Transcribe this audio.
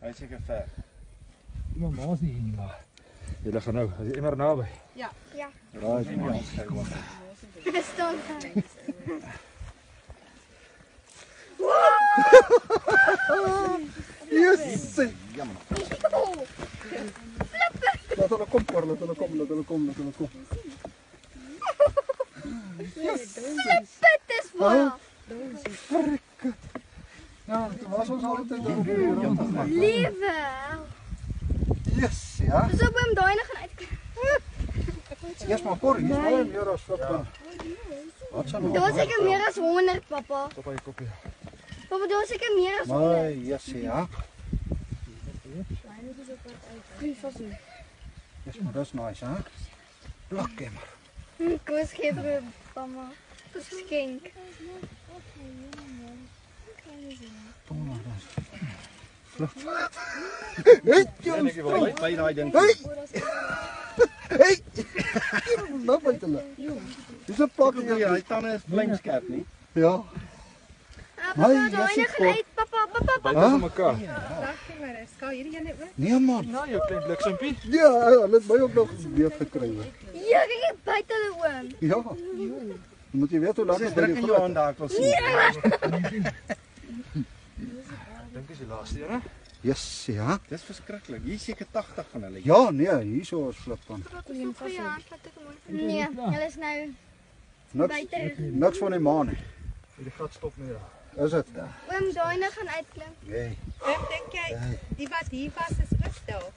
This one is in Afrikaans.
Hy is seker ver. Maar ma's nie hier nie, maar julle gaan nou, as jy immer naby. Ja. Ja. Raai, Dit staan daar. Yes! Jammer. Laat hulle kom, Cor, laat hulle kom. Dit is waar. Verrek. Ja, dit was ons altyd daar. Liewe. Yes, ja. Dis op hom daai nog gaan uitklim. Eers maar Cor, hier is baie meer as wat. Wat sal Daar is seker meer as 100, papa. Op hy kopie. Papa, daar is seker meer as 100. Maar yes, ja. Yes, maar dis nice, hè? Plak hem maar. Koos gee vir mama. Dis skenk. Kom maar dan. Hey, En ek wil by daai ding. Hey! Nou byt hulle. Dis 'n plak Ja, hier. hy tande is vlamskerp nie. Ja. Papa, daai nog gaan uit, papa. Byt ons mekaar. Dankie maar, skal hierdie een net hoor. Nee man. Nou, jou klein bliksempie. Ja, hulle het my ook nog weer gekry. Hoor. Ja, kyk buite hulle oom. Ja. Moet jy weet hoe lank Dis het by druk die in jou hand daar, ek wil sien. Dink is die laaste een, hè? Yes, ja. Dis verskriklik. Hier is seker 80 van hulle. Ja, nee, hierso is flip van. Nee, hulle is nou Niks, buite. niks van die maan nie. Die gat stop nie daar. Is dit? Oom daai nog gaan uitklim. Nee. Dink jy, die wat hier was is ook daar?